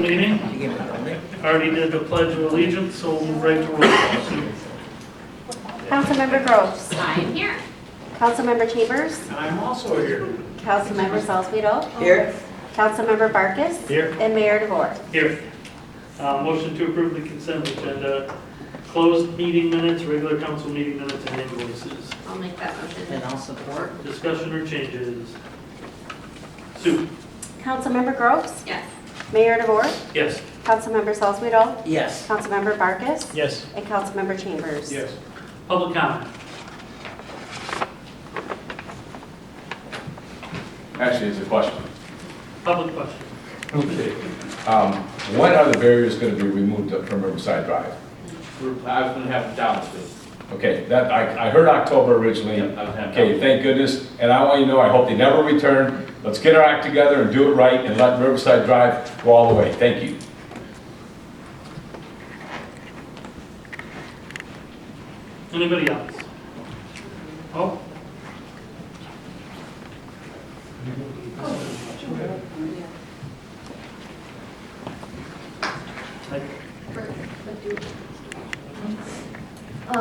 Meeting. Already did the Pledge of Allegiance, so we'll move right to roll call. Councilmember Groves. I'm here. Councilmember Chambers. I'm also here. Councilmember Salzweedl. Here. Councilmember Barkus. Here. And Mayor DeVore. Here. Motion to approve the consent agenda, closed meeting minutes, regular council meeting minutes, and invoices. I'll make that motion. And I'll support. Discussion or changes? Sue? Councilmember Groves. Yes. Mayor DeVore. Yes. Councilmember Salzweedl. Yes. Councilmember Barkus. Yes. And Councilmember Chambers. Yes. Public comment? Actually, it's a question. Public question? Okay. When are the barriers going to be removed from Riverside Drive? I was gonna have it down soon. Okay, that, I heard October originally. Yep, I was having Okay, thank goodness. And I want you to know, I hope they never return. Let's get our act together and do it right and let Riverside Drive go all the way. Thank you. Anybody else? Oh?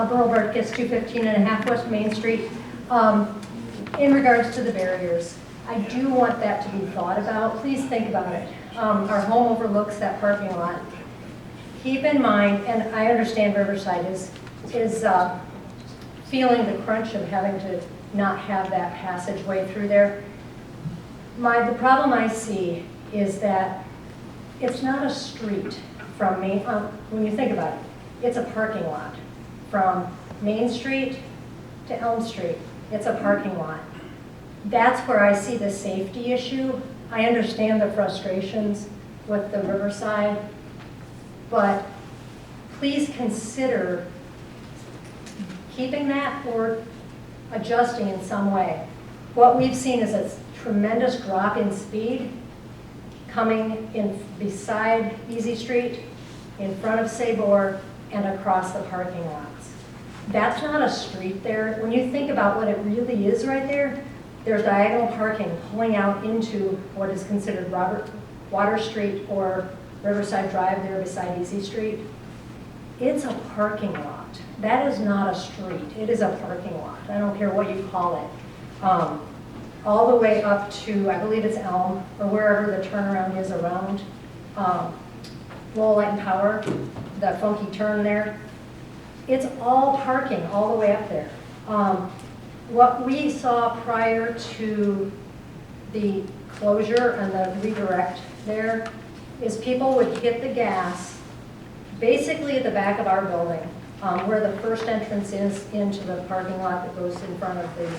Burl Burkus, 215 and a half West Main Street. In regards to the barriers, I do want that to be thought about. Please think about it. Our home overlooks that parking lot. Keep in mind, and I understand Riverside is feeling the crunch of having to not have that passageway through there. The problem I see is that it's not a street from Main, when you think about it, it's a parking lot. From Main Street to Elm Street, it's a parking lot. That's where I see the safety issue. I understand the frustrations with the Riverside, but please consider keeping that or adjusting in some way. What we've seen is a tremendous drop in speed coming in beside Easy Street, in front of Sabor, and across the parking lots. That's not a street there. When you think about what it really is right there, there's diagonal parking pulling out into what is considered Water Street or Riverside Drive there beside Easy Street. It's a parking lot. That is not a street. It is a parking lot. I don't care what you call it. All the way up to, I believe it's Elm, or wherever the turnaround is around Lowell Light and Power, that funky turn there. It's all parking all the way up there. What we saw prior to the closure and the redirect there is people would hit the gas basically at the back of our building, where the first entrance is into the parking lot that goes in front of the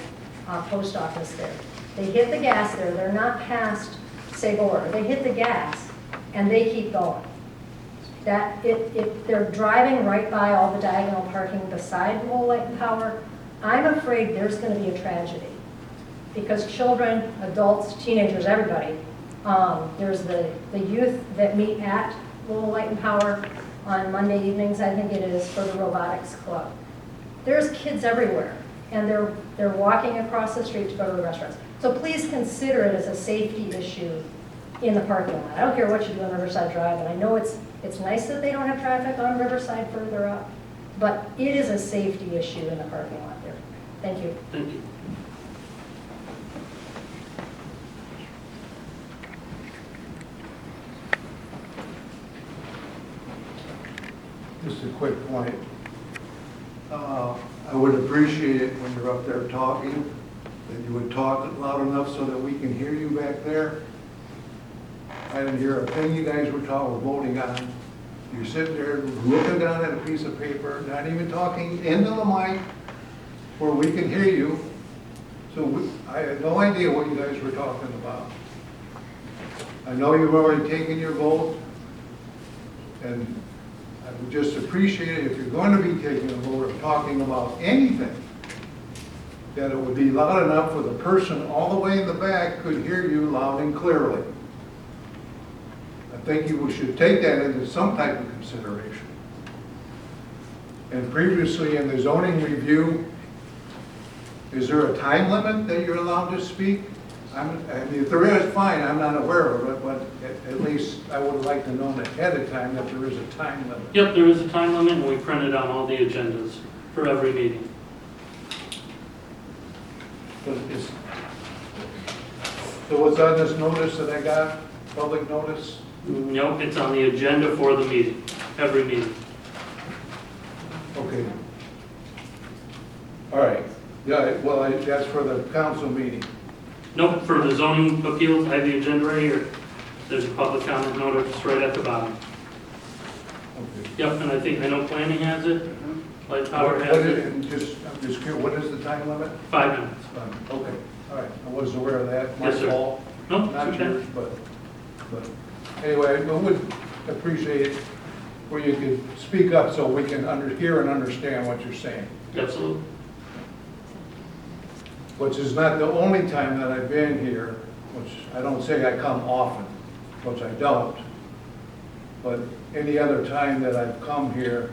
post office there. They hit the gas there. They're not past Sabor. They hit the gas and they keep going. They're driving right by all the diagonal parking beside Lowell Light and Power. I'm afraid there's going to be a tragedy because children, adults, teenagers, everybody. There's the youth that meet at Lowell Light and Power on Monday evenings, I think it is, for the robotics club. There's kids everywhere, and they're walking across the street to go to the restaurants. So please consider it as a safety issue in the parking lot. I don't care what you do on Riverside Drive, and I know it's nice that they don't have traffic on Riverside further up, but it is a safety issue in the parking lot there. Thank you. Thank you. Just a quick point. I would appreciate it when you're up there talking, that you would talk loud enough so that we can hear you back there. I didn't hear a thing you guys were voting on. You're sitting there looking down at a piece of paper, not even talking into the mic where we can hear you. So I had no idea what you guys were talking about. I know you've already taken your vote, and I would just appreciate it if you're going to be taking a vote or talking about anything, that it would be loud enough where the person all the way in the back could hear you loud and clearly. I think you should take that into some type of consideration. And previously in the zoning review, is there a time limit that you're allowed to speak? I mean, if there is, fine, I'm not aware of it, but at least I would like to know ahead of time that there is a time limit. Yep, there is a time limit, and we printed on all the agendas for every meeting. But so what's on this notice that I got, public notice? Nope, it's on the agenda for the meeting, every meeting. Okay. All right, yeah, well, that's for the council meeting. Nope, for the zoning appeals, I have the agenda right here. There's a public comment notice right at the bottom. Okay. Yep, and I know planning has it, Light Power What has is- it, and I'm just curious, what is the time limit? 5 minutes. Okay, all right, I wasn't aware of that, my Yes, sir. fault, Nope, not it's okay. yours, but anyway, I would appreciate it where you could speak up so we can hear and understand what you're saying. Absolutely. Which is not the only time that I've been here, which I don't say I come often, which I don't, but any other time that I've come here,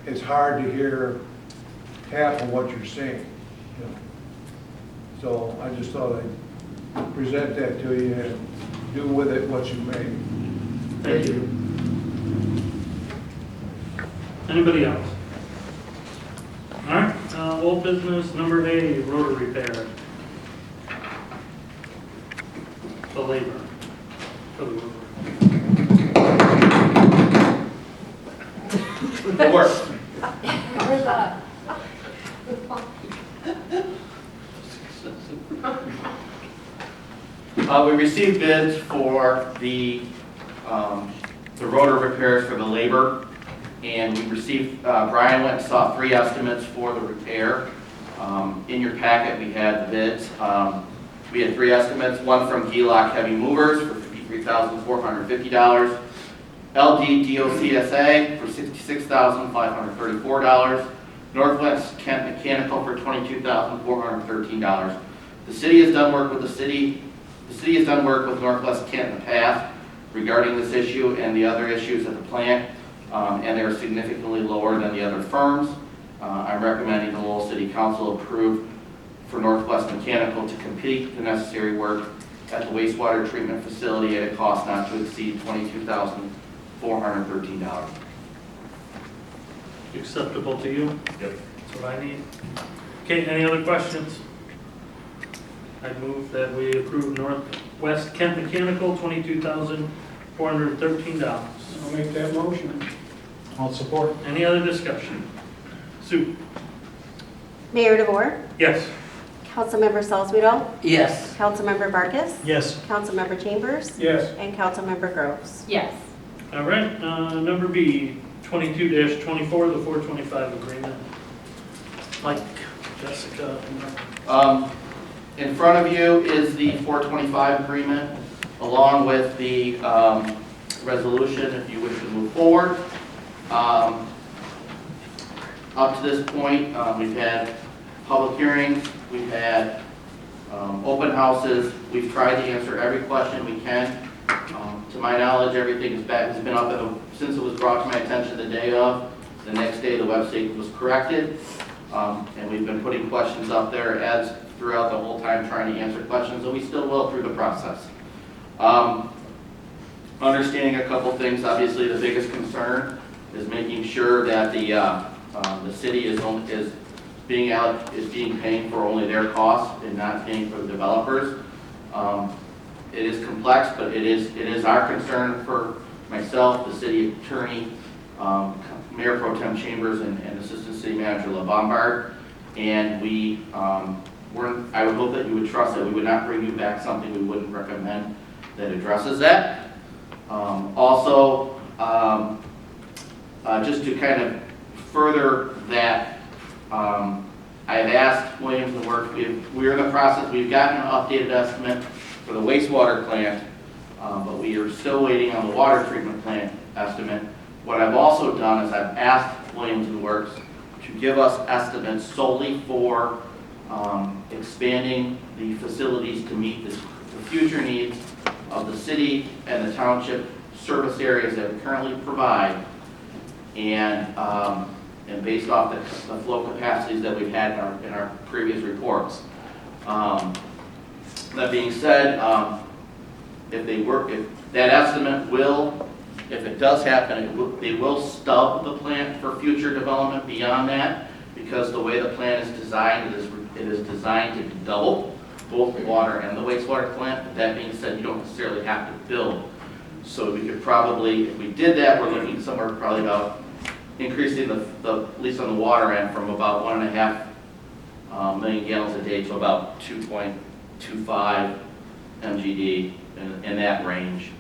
it's hard to hear half of what you're saying. You know. So I just thought I'd present that to you and do with it what you may. Thank you. Anybody else? All right, old business, number A, rotor repair. The labor for the rotor. It works. Where's that? We received bids for the rotor repairs for the labor, and we received, Brian went and saw 3 estimates for the repair. In your packet, we had the bids. We had 3 estimates, one from G-Lock Heavy Movers for $53,450, LD DOCSA for $66,534, Northwest Kent Mechanical for $22,413. The city has done work with the city has done work with Northwest Kent in the past regarding this issue and the other issues at the plant, and they're significantly lower than the other firms. I'm recommending the Lowell City Council approve for Northwest Mechanical to complete the necessary work at the wastewater treatment facility at a cost not to exceed $22,413. Acceptable to you? Yep. That's what I need. Okay, any other questions? I move that we approve Northwest Kent Mechanical, $22,413. I'll make that motion. I'll support. Any other discussion? Sue? Mayor DeVore, Yes. Councilmember Salzweedl, Yes. Councilmember Barkus, Yes. Councilmember Chambers, Yes. and Councilmember Groves. Yes. All right, number B, 22-24, the 425 agreement. Mike, Jessica, and Mark. In front of you is the 425 agreement, along with the resolution if you wish to move forward. Up to this point, we've had public hearings, we've had open houses, we've tried to answer every question we can. To my knowledge, everything has been up since it was brought to my attention the day of. The next day, the website was corrected, and we've been putting questions up there as throughout the whole time trying to answer questions, and we still will through the process. Understanding a couple things, obviously the biggest concern is making sure that the city is being paying for only their costs and not paying for the developers. It is complex, but it is our concern for myself, the city attorney, Mayor Pro Tem Chambers, and Assistant City Manager LaBombard. And I would hope that you would trust that we would not bring you back something we wouldn't recommend that addresses that. Also, just to kind of further that, I have asked Williams & Works, we're in the process, we've gotten an updated estimate for the wastewater plant, but we are still waiting on the water treatment plant estimate. What I've also done is I've asked Williams & Works to give us estimates solely for expanding the facilities to meet the future needs of the city and the township service areas that we currently provide, and based off the flow capacities that we've had in our previous reports. That being said, if that estimate will, if it does happen, they will stub the plant for future development beyond that, because the way the plant is designed, it is designed to double both the water and the wastewater plant. But that being said, you don't necessarily have to build. So we could probably, if we did that, we're looking somewhere probably about increasing at least on the water end, from about 1.5 million gallons a day to about 2.25 MGD in that range,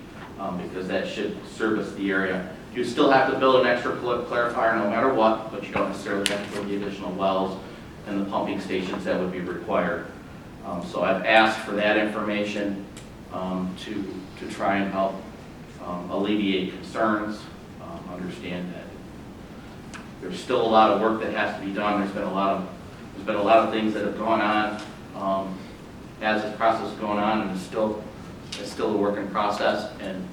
because that should service the area. You still have to build an extra clarifier no matter what, but you don't necessarily have to build the additional wells and the pumping stations that would be required. So I've asked for that information to try and help alleviate concerns, understand that there's still a lot of work that has to be done. There's been a lot of things that have gone on as this process is going on, and it's still a work in process, and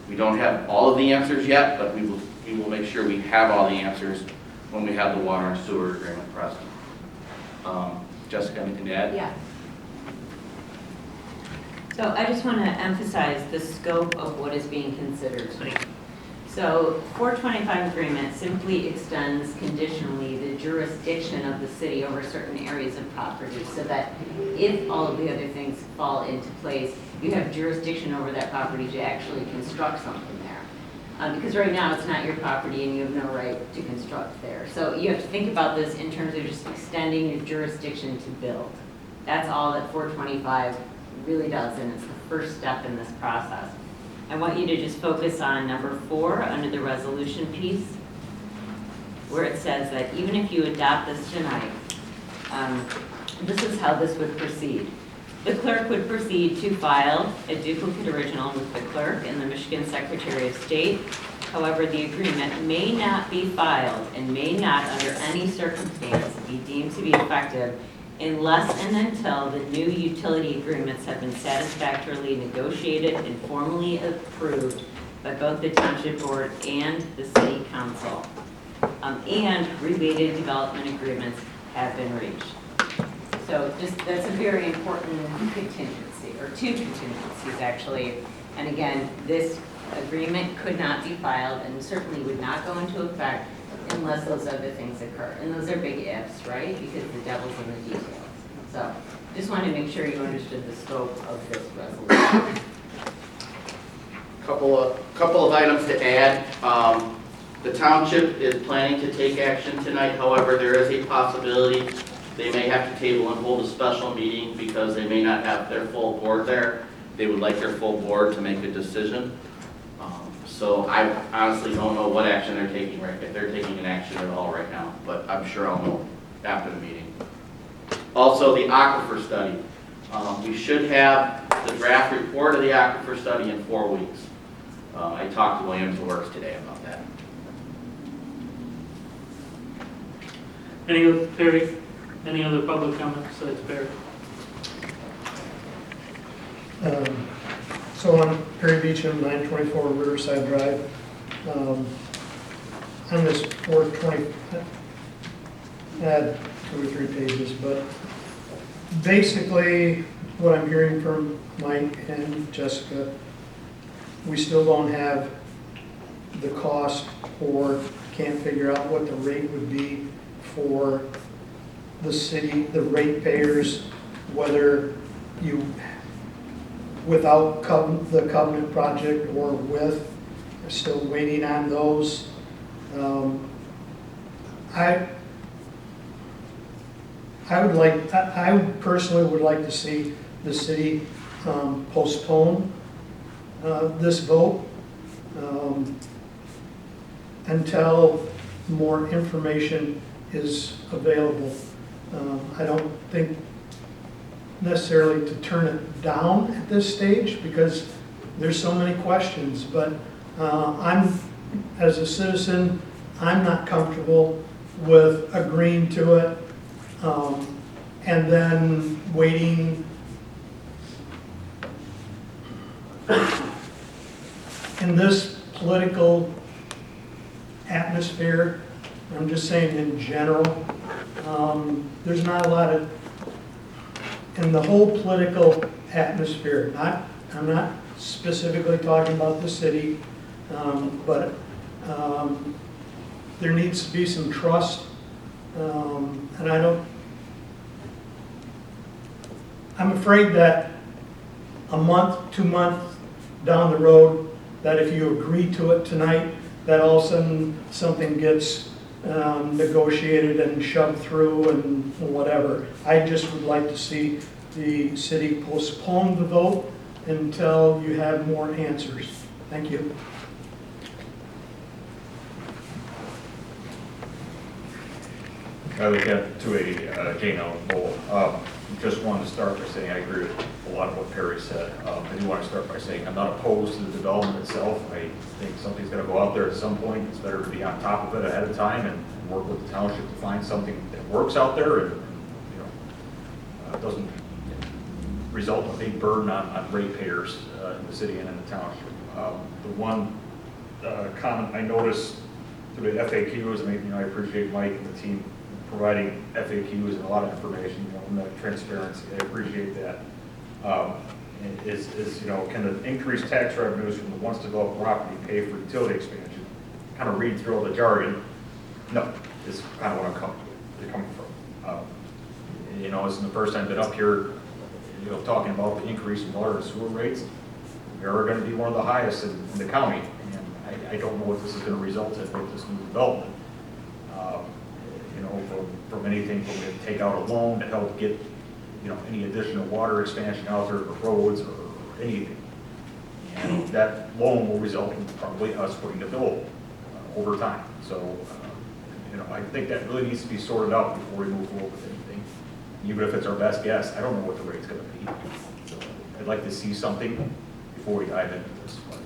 we don't have all of the answers yet, but we will make sure we have all the answers when we have the water and sewer agreement present. Jessica, anything to add? Yeah. So I just want to emphasize the scope of what is being considered tonight. So 425 agreement simply extends conditionally the jurisdiction of the city over certain areas of property, so that if all of the other things fall into place, you have jurisdiction over that property to actually construct something there. Because right now it's not your property and you have no right to construct there. So you have to think about this in terms of just extending your jurisdiction to build. That's all that 425 really does, and it's the first step in this process. I want you to just focus on number 4 under the resolution piece, where it says that even if you adopt this tonight, this is how this would proceed. The clerk would proceed to file a duplicate original with the clerk and the Michigan Secretary of State. However, the agreement may not be filed and may not, under any circumstance, be deemed to be effective unless and until the new utility agreements have been satisfactorily negotiated and formally approved by both the Township Board and the City Council, and related development agreements have been reached. So that's a very important contingency, or 2 contingencies actually. And again, this agreement could not be filed and certainly would not go into effect unless those other things occur. And those are big ifs, right? Because the devil's in the details. So just wanted to make sure you understood the scope of this resolution. Couple of items to add. The township is planning to take action tonight. However, there is a possibility they may have to table and hold a special meeting because they may not have their full board there. They would like their full board to make a decision. So I honestly don't know what action they're taking if they're taking an action at all right now, but I'm sure I'll know after the meeting. Also, the aquifer study. We should have the draft report of the aquifer study in 4 weeks. I talked to Williams Works today about that. Any other public comments besides Perry? So on Perry Beecham, 924 Riverside Drive, on this 420, I had 2 or 3 pages, but basically what I'm hearing from Mike and Jessica, we still don't have the cost, or can't figure out what the rate would be for the city, the ratepayers, whether you, without the covenant project or with. We're still waiting on those. I personally would like to see the city postpone this vote until more information is available. I don't think necessarily to turn it down at this stage because there's so many questions, but as a citizen, I'm not comfortable with agreeing to it and then waiting in this political atmosphere. I'm just saying in general, there's not a lot of, in the whole political atmosphere. I'm not specifically talking about the city, but there needs to be some trust, and I'm afraid that a month, 2 months down the road, that if you agree to it tonight, that all of a sudden something gets negotiated and shoved through and whatever. I just would like to see the city postpone the vote until you have more answers. Thank you. I would get to a Jano Lowell. Just wanted to start by saying I agree with a lot of what Perry said. I do want to start by saying I'm not opposed to the development itself. I think something's going to go out there at some point. It's better to be on top of it ahead of time and work with the township to find something that works out there and doesn't result in a big burden on ratepayers in the city and in the township. The one comment I noticed through the FAQs, and I appreciate Mike and the team providing FAQs and a lot of information, and that transparency. I appreciate that. Can the increased tax revenues from the once developed property pay for utility expansion? Kind of read through all the jargon. No, is kind of what I'm coming from. This is the first time I've been up here, talking about the increase in water and sewer rates. We are going to be one of the highest in the county, and I don't know what this is going to result in with this new development. From anything from we have to take out a loan to help get, any additional water expansion out there, or roads, or anything. And that loan will result in probably us putting the bill over time. So, I think that really needs to be sorted out before we move forward with anything. Even if it's our best guess, I don't know what the rate's going to be. So I'd like to see something before we dive into this. But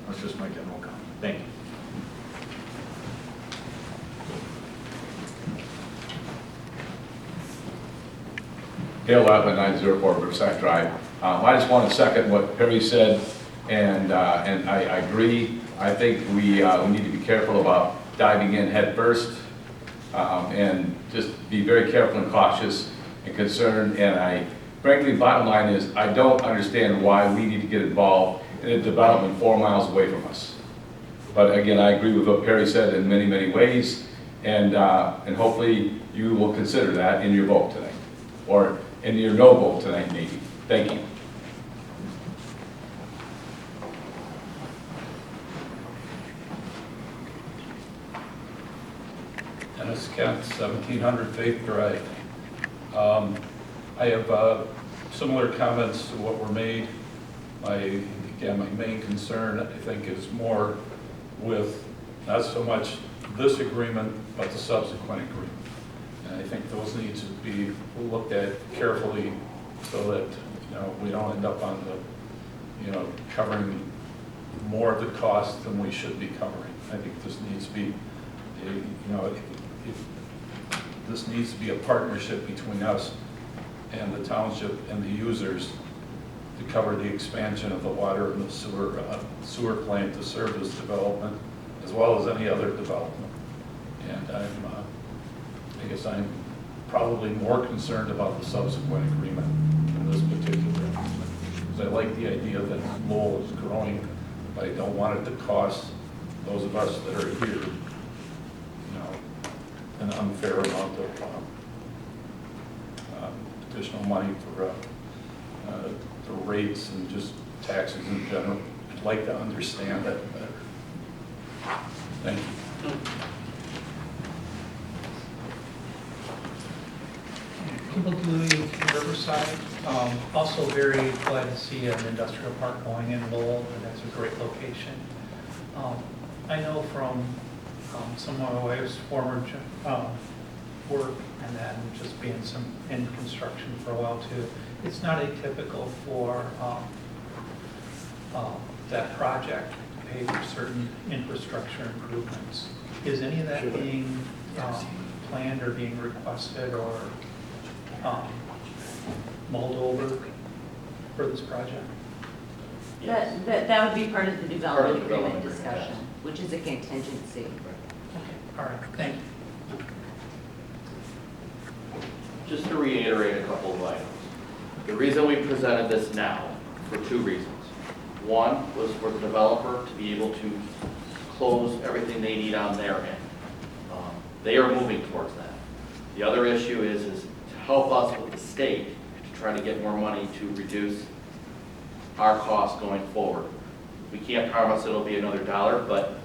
that's just my general comment. Thank you. Dale Lappin, 904 Riverside Drive. I just want to second what Perry said, and I agree. I think we need to be careful about diving in head first, and just be very careful and cautious and concerned. And frankly, bottom line is, I don't understand why we need to get involved in a development 4 miles away from us. But again, I agree with what Perry said in many, many ways, and hopefully you will consider that in your vote tonight, or in your no vote tonight, maybe. Thank you. Dennis Kent, 1700 Faith Drive. I have similar comments to what were made. My main concern, I think, is more with not so much this agreement, but the subsequent agreement. And I think those need to be looked at carefully so that, we don't end up on the, covering more of the cost than we should be covering. I think this needs to be, this needs to be a partnership between us and the township and the users to cover the expansion of the water and the sewer plant to serve this development, as well as any other development. And I guess I'm probably more concerned about the subsequent agreement than this particular agreement, because I like the idea that Lowell is growing, but I don't want it to cost those of us that are here, an unfair amount of additional money for the rates and just taxes in general. I'd like to understand that better. Thank you. People doing Riverside. Also very glad to see an industrial park going in Lowell, and that's a great location. I know from some of my wife's former work and then just being in construction for a while too, it's not atypical for that project to pay for certain infrastructure improvements. Is any of that being planned or being requested or mulled over for this project? That would be part of the development agreement agreement, discussion, which is a contingency. Okay, all right, thank you. Just to reiterate a couple of items. The reason we presented this now, for two reasons. One was for the developer to be able to close everything they need on their end. They are moving towards that. The other issue is to help us with the state to try to get more money to reduce our costs going forward. We can't promise it'll be another dollar, but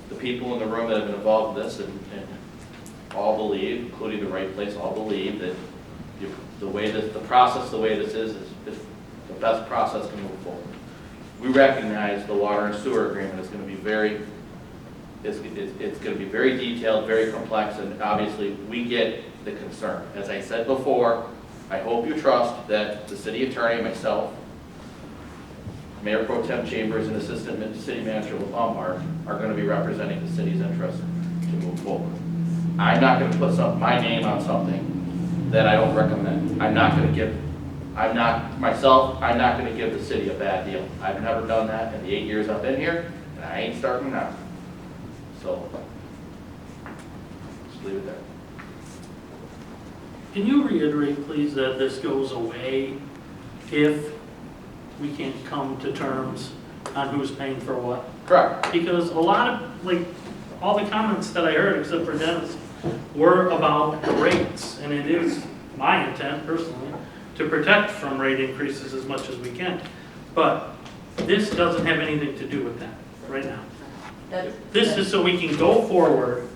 the people in the room that have been involved in this and all believe, including the right place, all believe that the way that the process, the way this is the best process to move forward. We recognize the water and sewer agreement is going to be very, it's going to be very detailed, very complex, and obviously we get the concern. As I said before, I hope you trust that the city attorney, myself, Mayor Pro Tem Chambers, and Assistant City Manager Lombard are going to be representing the city's interest to move forward. I'm not going to put my name on something that I don't recommend. I'm not going to give the city a bad deal. I've never done that in the 8 years I've been here, and I ain't starting now. So, just leave it there. Can you reiterate, please, that this goes away if we can't come to terms on who's paying for what? Correct. Because a lot of, like, all the comments that I heard, except for Dennis, were about the rates. And it is my intent, personally, to protect from rate increases as much as we can. But this doesn't have anything to do with that right now. This is so we can go forward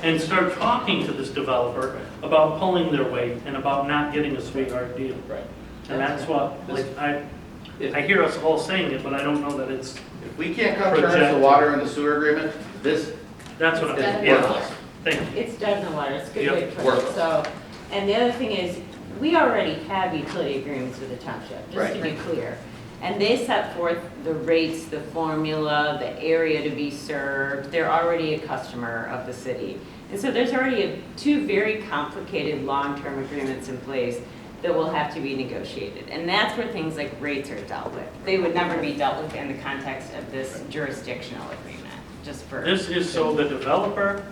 and start talking to this developer about pulling their weight and about not getting a sweetheart deal. Right. And that's what, like, I hear us all saying it, but I don't know that it's, If we can't come to terms with the water and the sewer agreement, that's what I'm, is yeah, worthless. thank you. It's dead in the water, it's a good Yep. way to put it. Worthless. So, and the other thing is, we already have utility agreements with the township, just to be clear. And they set forth the rates, the formula, the area to be served. They're already a customer of the city. And so there's already two very complicated long-term agreements in place that will have to be negotiated. And that's where things like rates are dealt with. They would never be dealt with in the context of this jurisdictional agreement, just for. This is so the developer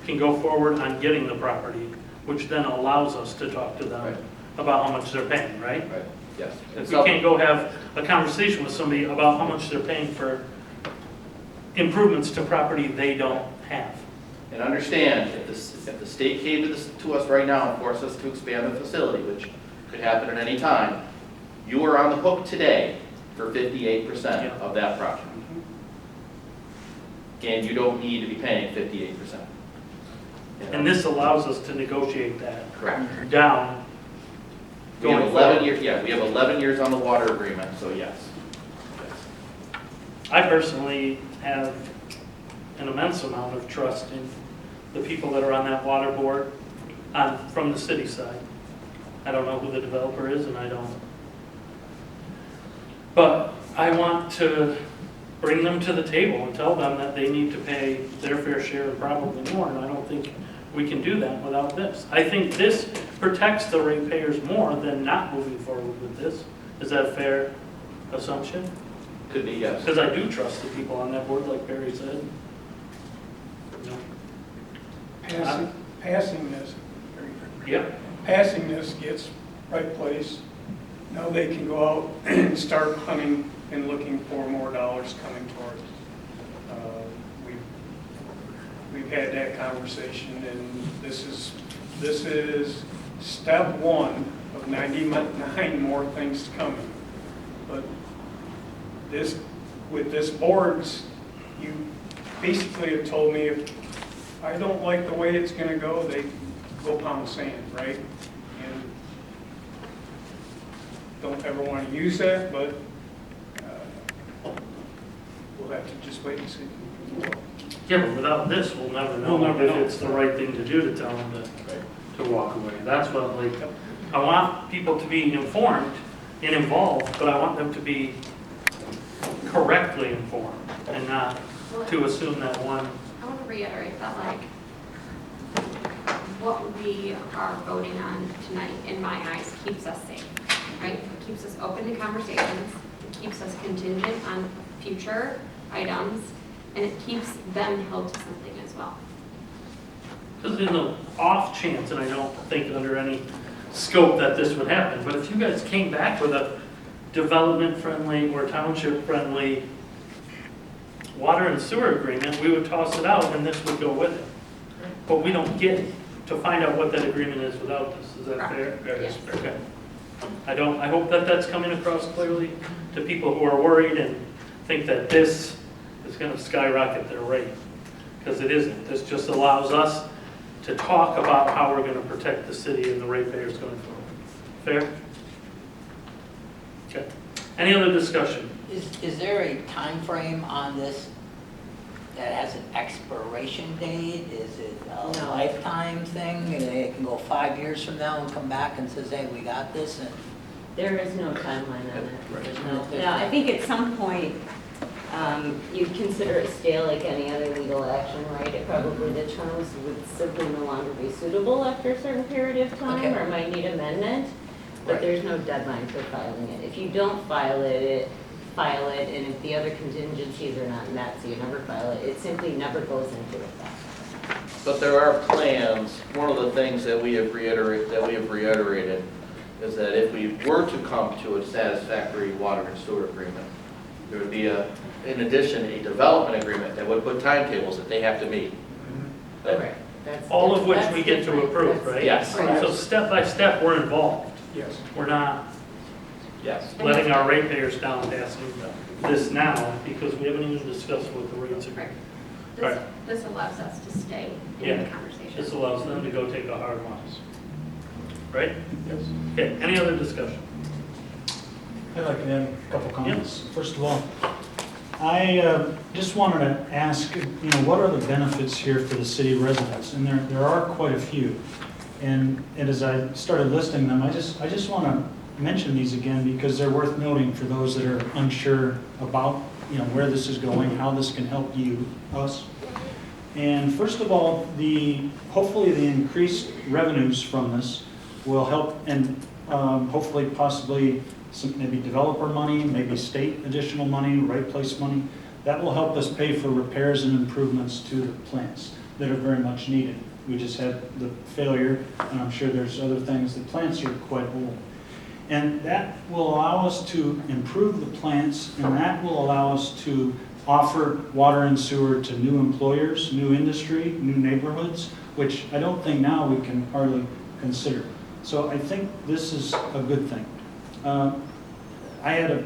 can go forward on getting the property, which then allows us to talk to them Right. about how much they're paying, right? Right, yes. And We can't go have a conversation with somebody about how much they're paying for improvements to property they don't have. And understand, if the state came to us right now and forced us to expand the facility, which could happen at any time, you are on the hook today for 58% Yeah. of that project. And you don't need to be paying 58%. And this allows us to negotiate that Correct. down. We have going 11 forward. years, yeah, we have 11 years on the water agreement, so yes. I personally have an immense amount of trust in the people that are on that water board from the city side. I don't know who the developer is, and I don't. But I want to bring them to the table and tell them that they need to pay their fair share and probably more, and I don't think we can do that without this. I think this protects the ratepayers more than not moving forward with this. Is that a fair assumption? Could be, yes. Because I do trust the people on that board, like Barry said. No. Passing this gets right place. Now they can go out and start hunting and looking for more dollars coming towards. We've had that conversation, and this is step one of 99 more things coming. But with this boards, you basically have told me if I don't like the way it's gonna go, they go pound sand, right? And don't ever want to use that, but we'll have to just wait and see. Yeah, but without this, we'll never know We'll never if know. it's the right thing to do to tell them to walk away. That's what, like, I want people to be informed and involved, but I want them to be correctly informed and not to assume that one. I want to reiterate that, like, what we are voting on tonight, in my eyes, keeps us safe, right? It keeps us open to conversations, it keeps us contingent on future items, and it keeps them held to something as well. Because in the off chance, and I don't think under any scope that this would happen. But if you guys came back with a development-friendly or township-friendly water and sewer agreement, we would toss it out and this would go with it. But we don't get to find out what that agreement is without this. Is that fair? That is fair. Okay. I hope that that's coming across clearly to people who are worried and think that this is going to skyrocket their rate. Because it isn't. This just allows us to talk about how we're going to protect the city and the ratepayers going forward. Fair? Okay. Any other discussion? Is there a time frame on this that has an expiration date? Is it a No. lifetime thing? It can go 5 years from now and come back and says, hey, we got this, and There is no timeline on Right. it. No, I think at some point, you'd consider it stale like any other legal action, right? It probably, the terms would simply no longer be suitable after a certain period of time, Okay. or might need amendment, but Right. there's no deadline for filing it. If you don't file it, and if the other contingencies are not met, so you never file it, it simply never goes into effect. But there are plans, one of the things that we have reiterated is that if we were to come to a satisfactory water and sewer agreement, there would be in addition, a development agreement that would put timetables that they have to meet. Correct. That's- All of which that's we get to different. approve, That's- right? Yes. So step by step, we're involved. Yes. We're not Yes. letting our ratepayers down passing this now because we haven't even discussed what the rates are. Right. Right. This allows us to stay in Yeah. the conversation. This allows them to go take a hard line. Right? Yes. Okay, any other discussion? I'd like to add a couple comments. First of all, I just wanted to ask, what are the benefits here for the city residents? And there are quite a few. And as I started listing them, I just want to mention these again because they're worth noting for those that are unsure about, where this is going, how this can help us. And first of all, hopefully the increased revenues from this will help and hopefully possibly some maybe developer money, maybe state additional money, right place money. That will help us pay for repairs and improvements to the plants that are very much needed. We just had the failure, and I'm sure there's other things. The plants are quite old. And that will allow us to improve the plants, and that will allow us to offer water and sewer to new employers, new industry, new neighborhoods, which I don't think now we can hardly consider. So I think this is a good thing. I had a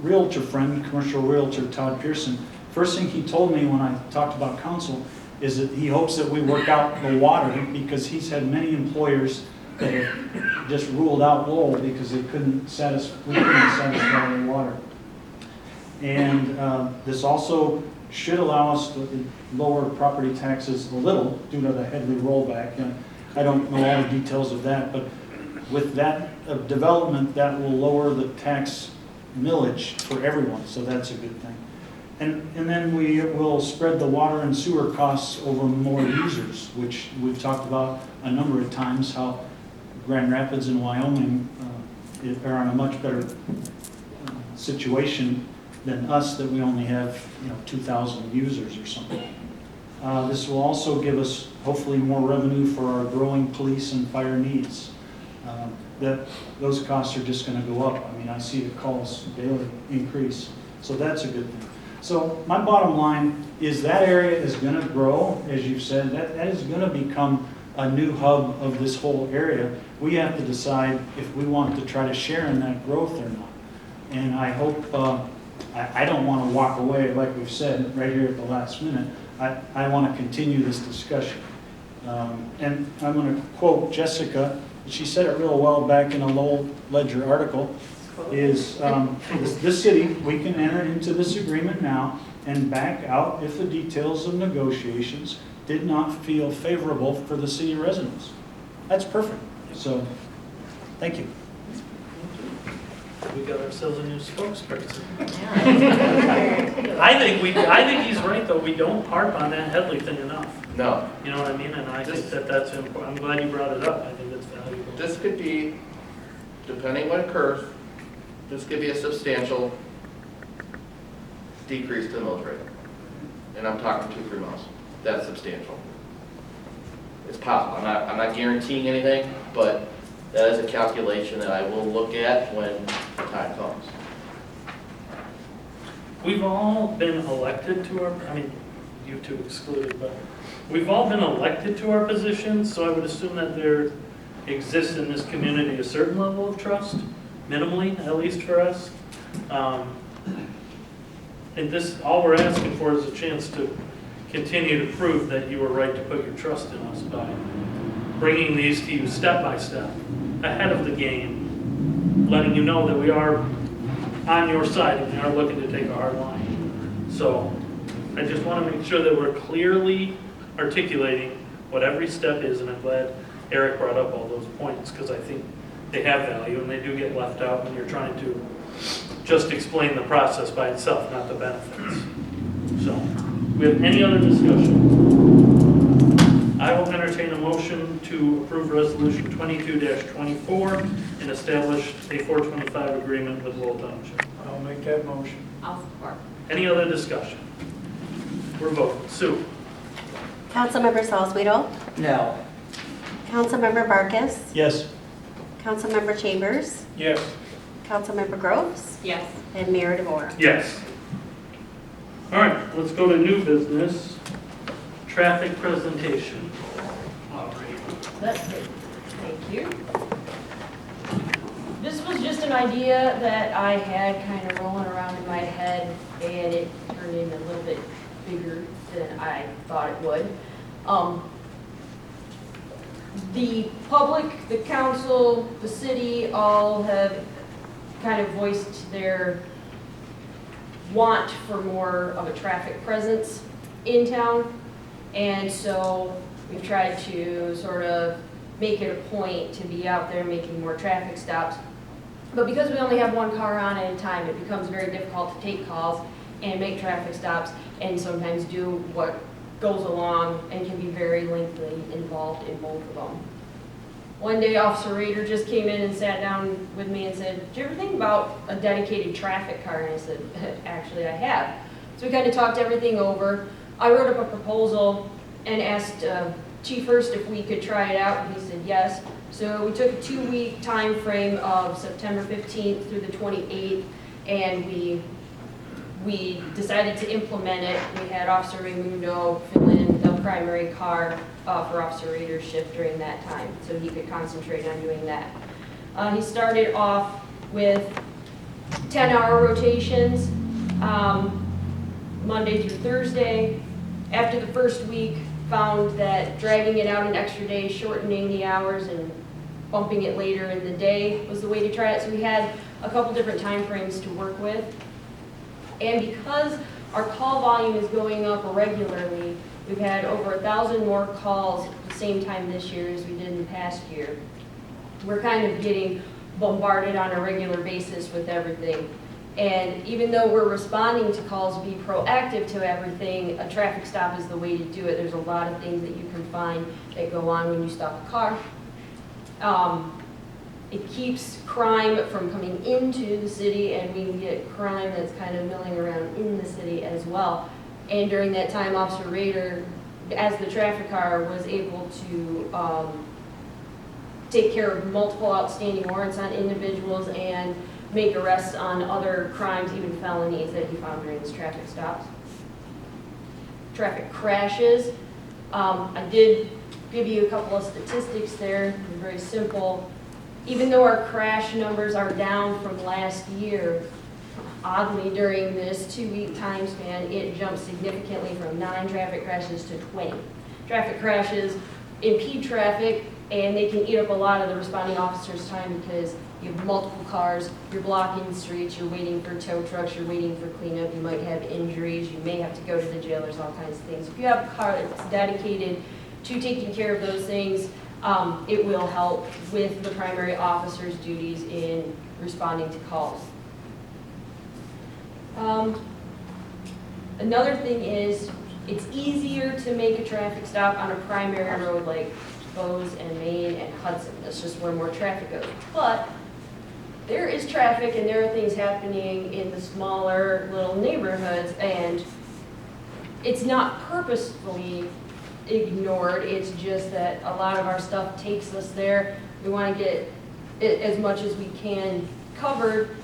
realtor friend, commercial realtor, Todd Pearson. First thing he told me when I talked about council is that he hopes that we work out the water because he's had many employers that have just ruled out Lowell because we couldn't satisfy the water. And this also should allow us to lower property taxes a little due to the Headley rollback. And I don't know all the details of that, but with that development, that will lower the tax millage for everyone, so that's a good thing. And then we will spread the water and sewer costs over more users, which we've talked about a number of times, how Grand Rapids and Wyoming are in a much better situation than us, that we only have 2,000 users or something. This will also give us hopefully more revenue for our growing police and fire needs. Those costs are just going to go up. I mean, I see the calls daily increase, so that's a good thing. So my bottom line is that area is going to grow, as you've said. That is going to become a new hub of this whole area. We have to decide if we want to try to share in that growth or not. And I hope, I don't want to walk away, like we've said, right here at the last minute. I want to continue this discussion. And I'm going to quote Jessica. She said it real well back in a Lowell Ledger article, is this city, we can enter into this agreement now and back out if the details of negotiations did not feel favorable for the city residents. That's perfect. So, thank you. We got ourselves a new spokesperson. I think he's right though. We don't harp on that Headley thing enough. No. You know what I mean? And I think that's important. I'm glad you brought it up. I think that's valuable. This could be, depending what occurs, this could be a substantial decrease to the millage rate. And I'm talking 2-3 months. That's substantial. It's possible. I'm not guaranteeing anything, but that is a calculation that I will look at when the time comes. We've all been elected to our, I mean, you two excluded, but we've all been elected to our positions, so I would assume that there exists in this community a certain level of trust, minimally, at least for us. And this, all we're asking for is a chance to continue to prove that you were right to put your trust in us by bringing these to you step by step, ahead of the game, letting you know that we are on your side and we are looking to take a hard line. So I just want to make sure that we're clearly articulating what every step is, and I'm glad Eric brought up all those points because I think they have value and they do get left out when you're trying to just explain the process by itself, not the benefits. So, we have any other discussion? I will entertain a motion to approve Resolution 22-24 and establish a 425 agreement with Lowell Township. I'll make that motion. I'll support. Any other discussion? We're voting. Sue? Councilmember Salzweedl, No. Councilmember Barkus, Yes. Councilmember Chambers, Yes. Councilmember Groves, Yes. and Mayor DeVore. Yes. All right, let's go to new business. Traffic presentation. That's good. Thank you. This was just an idea that I had kind of rolling around in my head, and it turned into a little bit bigger than I thought it would. The public, the council, the city all have kind of voiced their want for more of a traffic presence in town. And so we've tried to sort of make it a point to be out there making more traffic stops. But because we only have one car on at a time, it becomes very difficult to take calls and make traffic stops and sometimes do what goes along and can be very lengthy involved in both of them. One day Officer Rader just came in and sat down with me and said, "Do you ever think about a dedicated traffic car?" And I said, "Actually, I have." So we kind of talked everything over. I wrote up a proposal and asked Chief Hurst if we could try it out, and he said yes. So we took a 2-week time frame of September 15th through the 28th, and we decided to implement it. We had Officer Raimundo fill in the primary car for Officer Rader's shift during that time, so he could concentrate on doing that. He started off with 10-hour rotations, Monday through Thursday. After the first week, found that dragging it out an extra day, shortening the hours and bumping it later in the day was the way to try it. So we had a couple different time frames to work with. And because our call volume is going up regularly, we've had over 1,000 more calls at the same time this year as we did in the past year. We're kind of getting bombarded on a regular basis with everything. And even though we're responding to calls, be proactive to everything, a traffic stop is the way to do it. There's a lot of things that you can find that go on when you stop a car. It keeps crime from coming into the city, and we can get crime that's kind of milling around in the city as well. And during that time, Officer Rader, as the traffic car, was able to take care of multiple outstanding warrants on individuals and make arrests on other crimes, even felonies that he found during his traffic stops. Traffic crashes. I did give you a couple of statistics there. They're very simple. Even though our crash numbers are down from last year, oddly during this 2-week time span, it jumped significantly from 9 traffic crashes to 20. Traffic crashes impede traffic, and they can eat up a lot of the responding officers' time because you have multiple cars, you're blocking streets, you're waiting for tow trucks, you're waiting for cleanup, you might have injuries, you may have to go to the jail, there's all kinds of things. If you have a car that's dedicated to taking care of those things, it will help with the primary officer's duties in responding to calls. Another thing is, it's easier to make a traffic stop on a primary road like Bose and Main and Hudson. That's just where more traffic goes. But there is traffic and there are things happening in the smaller little neighborhoods, and it's not purposefully ignored. It's just that a lot of our stuff takes us there. We want to get as much as we can covered,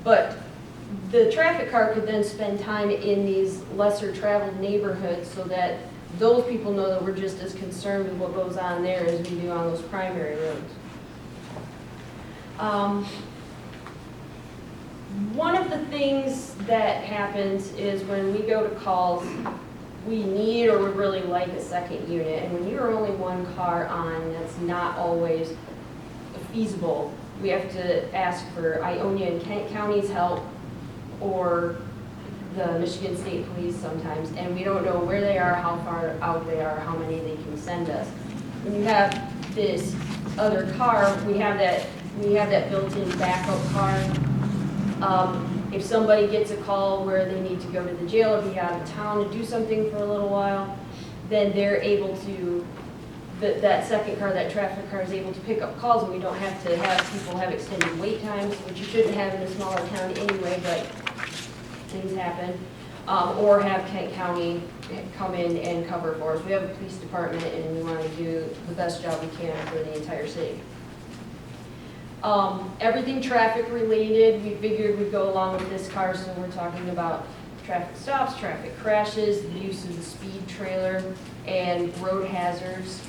but the traffic car could then spend time in these lesser traveled neighborhoods so that those people know that we're just as concerned with what goes on there as we do on those primary roads. One of the things that happens is when we go to calls, we need or would really like a second unit, and when you're only one car on, that's not always feasible. We have to ask for Ionia and Kent County's help or the Michigan State Police sometimes, and we don't know where they are, how far out they are, how many they can send us. When you have this other car, we have that built-in backup car. If somebody gets a call where they need to go to the jail or be out of town to do something for a little while, then they're able to, that second car, that traffic car is able to pick up calls, and we don't have to have people have extended wait times, which you shouldn't have in a smaller town anyway, but things happen. Or have Kent County come in and cover for us. We have a police department and we want to do the best job we can for the entire city. Everything traffic related, we figured would go along with this car, so we're talking about traffic stops, traffic crashes, the use of the speed trailer, and road hazards.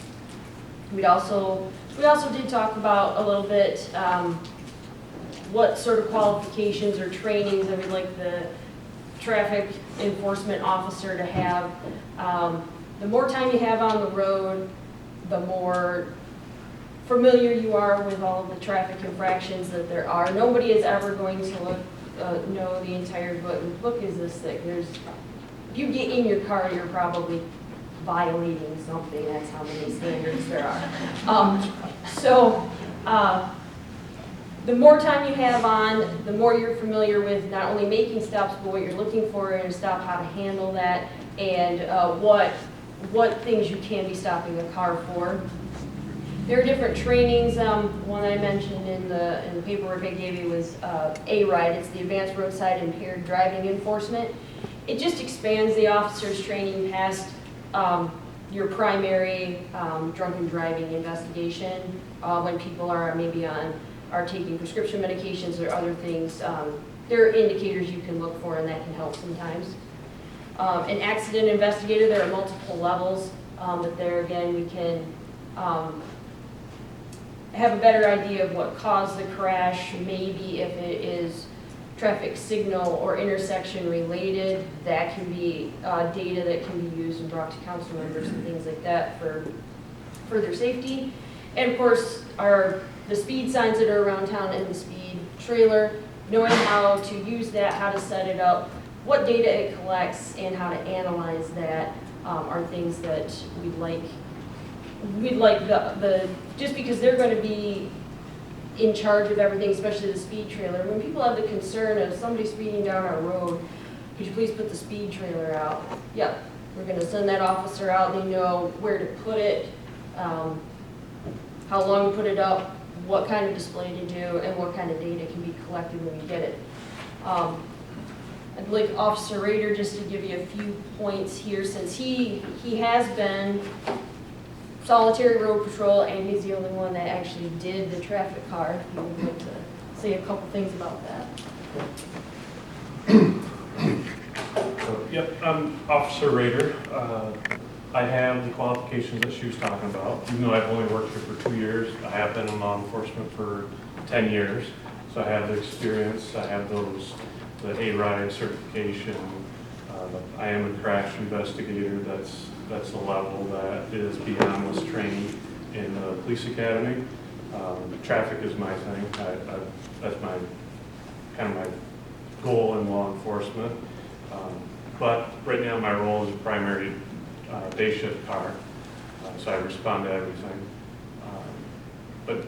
We also did talk about a little bit what sort of qualifications or trainings that we'd like the traffic enforcement officer to have. The more time you have on the road, the more familiar you are with all of the traffic infractions that there are. Nobody is ever going to know the entire book is this thick. If you get in your car, you're probably violating something. That's how many standards there are. The more time you have on, the more you're familiar with not only making stops, but what you're looking for in a stop, how to handle that, and what things you can be stopping a car for. There are different trainings. One I mentioned in the paperwork I gave you was A-RIDE. It's the Advanced Roadside Impaired Driving Enforcement. It just expands the officer's training past your primary drunken driving investigation when people are maybe are taking prescription medications or other things. There are indicators you can look for, and that can help sometimes. An accident investigator, there are multiple levels, but there again we can have a better idea of what caused the crash, maybe if it is traffic signal or intersection related. That can be data that can be used and brought to council members and things like that for further safety. And of course, the speed signs that are around town and the speed trailer, knowing how to use that, how to set it up, what data it collects, and how to analyze that are things that we'd like just because they're going to be in charge of everything, especially the speed trailer. When people have the concern of somebody speeding down our road, could you please put the speed trailer out? Yep, we're going to send that officer out. They know where to put it, how long to put it up, what kind of display to do, and what kind of data can be collected when we get it. I'd like Officer Rader just to give you a few points here, since he has been solitary road patrol, and he's the only one that actually did the traffic car. If you would like to say a couple things about that. Yep, I'm Officer Rader. I have the qualifications that she was talking about. Even though I've only worked here for 2 years, I have been in law enforcement for 10 years. So I have the experience, I have the A-RIDE certification. I am a crash investigator. That's a level that is beyond what's training in the police academy. Traffic is my thing. That's my kind of my goal in law enforcement. But right now my role is a primary day shift car, so I respond to everything. But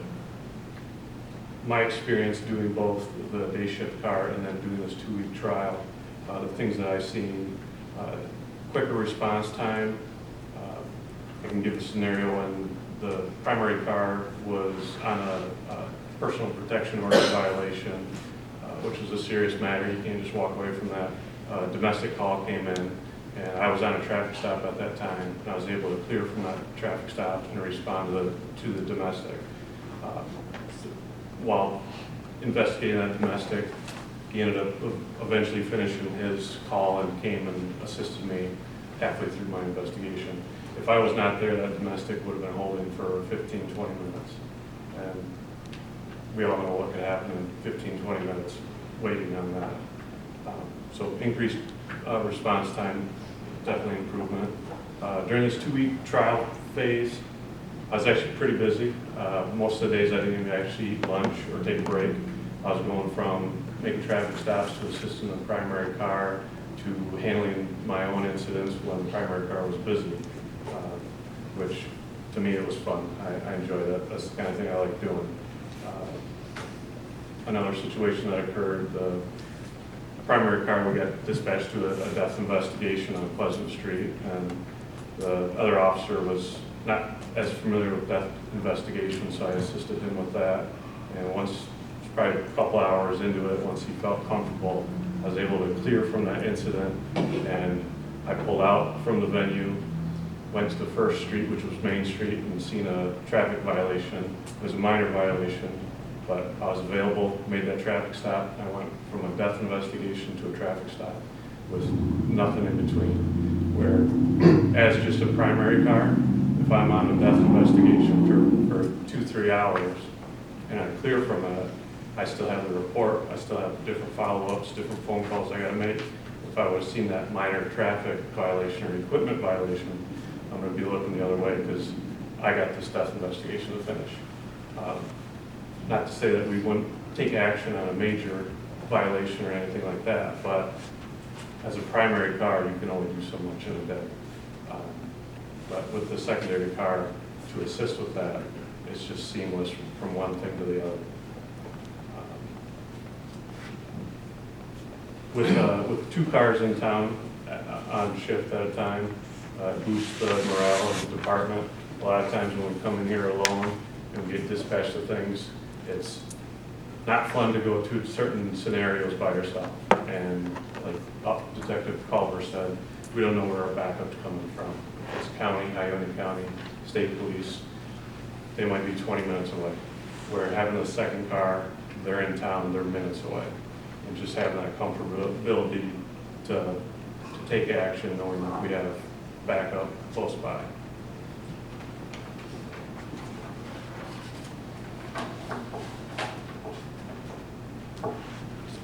my experience doing both the day shift car and then doing this 2-week trial, the things that I've seen, quicker response time. I can give a scenario when the primary car was on a personal protection order violation, which is a serious matter. You can't just walk away from that. Domestic call came in, and I was on a traffic stop at that time, and I was able to clear from that traffic stop and respond to the domestic. while investigating that domestic, he ended up eventually finishing his call and came and assisted me halfway through my investigation. If I was not there, that domestic would have been holding for 15, 20 minutes. And we all know what could happen in 15, 20 minutes waiting on that. So increased response time, definitely improvement. During this 2-week trial phase, I was actually pretty busy. Most of the days I didn't even actually eat lunch or take a break. I was going from making traffic stops to assisting the primary car to handling my own incidents when the primary car was busy, which to me it was fun. I enjoy that. That's the kind of thing I like doing. Another situation that occurred, the primary car, we got dispatched to a death investigation on Pleasant Street, and the other officer was not as familiar with death investigations, so I assisted him with that. And once, probably a couple hours into it, once he felt comfortable, I was able to clear from that incident, and I pulled out from the venue, went to the first street, which was Main Street, and seen a traffic violation. It was a minor violation, but I was available, made that traffic stop. I went from a death investigation to a traffic stop with nothing in between. Where, as just a primary car, if I'm on a death investigation for 2-3 hours and I clear from it, I still have the report, I still have different follow-ups, different phone calls I gotta make. If I would have seen that minor traffic violation or equipment violation, I'm gonna be looking the other way because I got this death investigation to finish. Not to say that we wouldn't take action on a major violation or anything like that, but as a primary car, you can only do so much in a day. But with the secondary car, to assist with that, it's just seamless from one thing to the other. With 2 cars in town on shift at a time, boosts the morale of the department. A lot of times when we come in here alone and we get dispatched to things, it's not fun to go to certain scenarios by yourself. And like Detective Culver said, we don't know where our backup's coming from. It's county, Ione County, state police, they might be 20 minutes away. Where having a second car, they're in town, they're minutes away. And just having that comfortability to take action knowing that we have backup close by.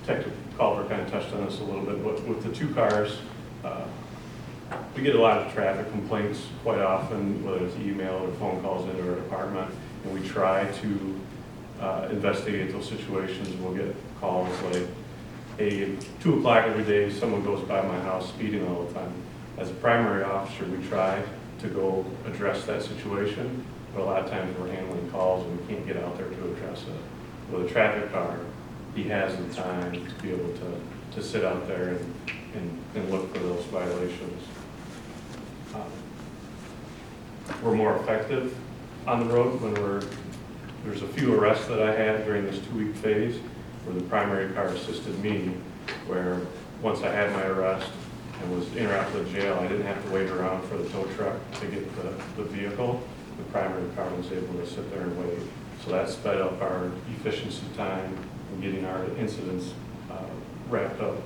Detective Culver kind of touched on this a little bit, but with the 2 cars, we get a lot of traffic complaints quite often, whether it's email or phone calls into our department, and we try to investigate those situations. We'll get calls like, hey, 2 o'clock every day, someone goes by my house speeding all the time. As a primary officer, we try to go address that situation, but a lot of times we're handling calls and we can't get out there to address it. With a traffic car, he has the time to be able to sit out there and look for those violations. We're more effective on the road when there's a few arrests that I had during this 2-week phase where the primary car assisted me, where once I had my arrest and was en route to the jail, I didn't have to wait around for the tow truck to get the vehicle. The primary car was able to sit there and wait. So that sped up our efficiency time in getting our incidents wrapped up.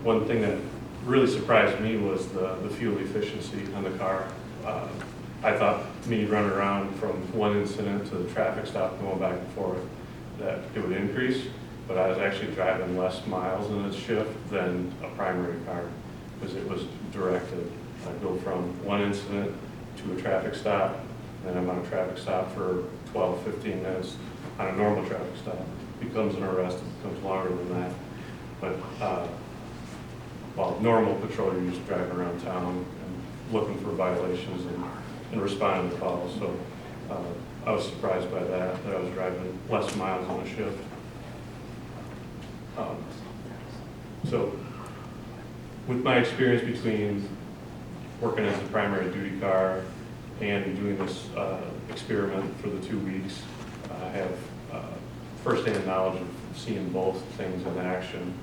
One thing that really surprised me was the fuel efficiency on the car. I thought me running around from one incident to the traffic stop going back and forth, that it would increase, but I was actually driving less miles in a shift than a primary car because it was directed. I go from one incident to a traffic stop, and I'm on a traffic stop for 12, 15 minutes on a normal traffic stop. It becomes an arrest, it becomes longer than that. But while normal patrol, you're just driving around town and looking for violations and responding to calls. So I was surprised by that I was driving less miles on a shift. So with my experience between working as a primary duty car and doing this experiment for the 2 weeks, I have firsthand knowledge of seeing both things in action.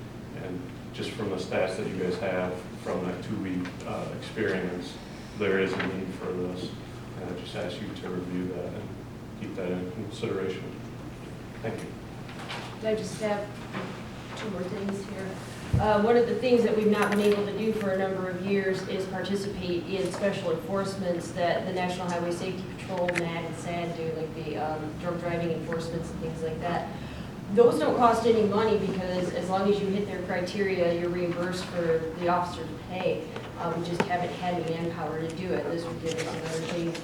And just from the stats that you guys have from that 2-week experience, there is a need for this. And I just ask you to review that and keep that in consideration. Thank you. I just have two more things here. One of the things that we've not been able to do for a number of years is participate in special enforcements that the National Highway Safety Patrol, NAD and SAD do, like the drunk driving enforcements and things like that. Those don't cost any money because as long as you hit their criteria, you're reimbursed for the officer's pay. We just haven't had the manpower to do it. This would give us another thing,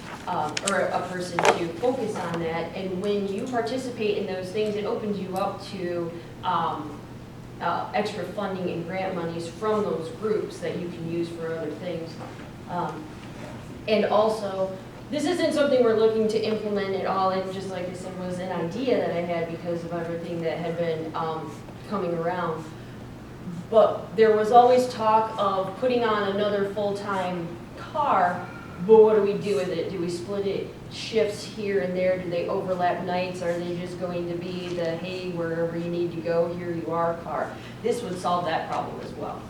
or a person to focus on that. And when you participate in those things, it opens you up to extra funding and grant monies from those groups that you can use for other things. And also, this isn't something we're looking to implement at all. It just, like I said, was an idea that I had because of everything that had been coming around. But there was always talk of putting on another full-time car, but what do we do with it? Do we split it shifts here and there? Do they overlap nights? Are they just going to be the, hey, wherever you need to go, here you are car? This would solve that problem as well.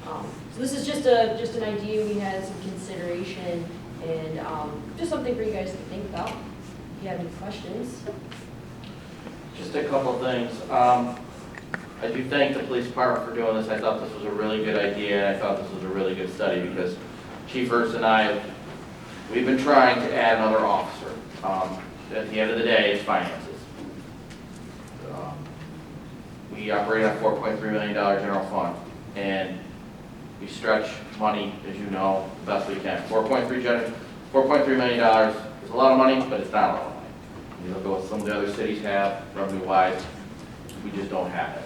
So this is just an idea we had some consideration and just something for you guys to think about. If you have any questions. Just a couple of things. I do thank the police department for doing this. I thought this was a really good idea, and I thought this was a really good study because Chief Ernst and I, we've been trying to add another officer. At the end of the day, it's finances. We operate on $4.3 million general fund, and we stretch money, as you know, the best we can. $4.3 million is a lot of money, but it's not a lot of money. You look at what some of the other cities have, revenue-wise, we just don't have it.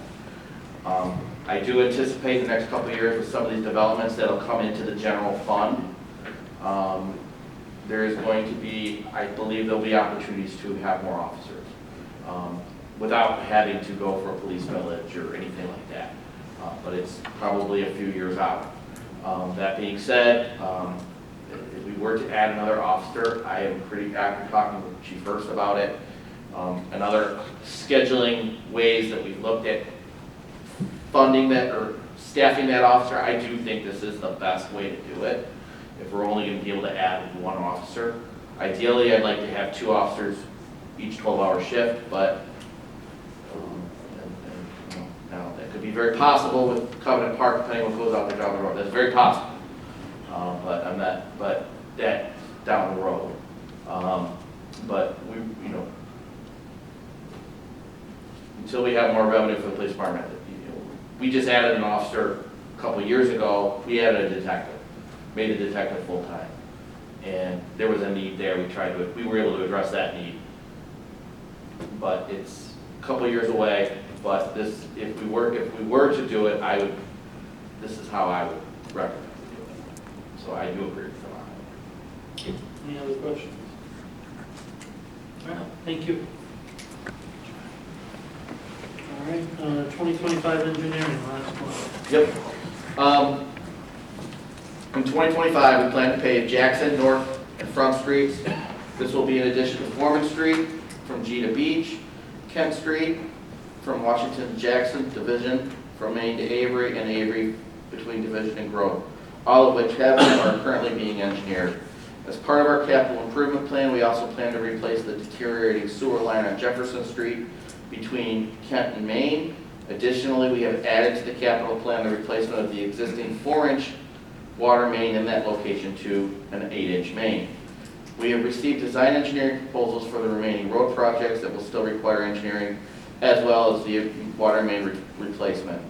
I do anticipate the next couple of years with some of these developments that'll come into the general fund. There is going to be, I believe there'll be opportunities to have more officers without having to go for a police village or anything like that. But it's probably a few years out. That being said, if we were to add another officer, I am pretty active talking with Chief Hurst about it. Another scheduling ways that we've looked at funding that or staffing that officer, I do think this is the best way to do it. If we're only going to be able to add one officer, ideally I'd like to have 2 officers each 12-hour shift, but now that could be very possible with Covenant Park, depending on what goes out there down the road. That's very possible, but that's down the road. But we, until we have more revenue for the police department. We just added an officer a couple of years ago. We added a detective, made a detective full-time. And there was a need there. We were able to address that need. But it's a couple of years away. But this, if we were to do it, this is how I would recommend we do it. So I do agree with them on it. Any other questions? All right, thank you. All right, 2025 engineering, last one. Yep. In 2025, we plan to pave Jackson, North, and Front Streets. This will be in addition to Foreman Street from G to Beach, Kent Street from Washington to Jackson Division, from Main to Avery, and Avery between Division and Grove, all of which have been or are currently being engineered. As part of our capital improvement plan, we also plan to replace the deteriorating sewer line on Jefferson Street between Kent and Main. Additionally, we have added to the capital plan the replacement of the existing 4-inch water main in that location to an 8-inch main. We have received design engineering proposals for the remaining road projects that will still require engineering, as well as the water main replacement.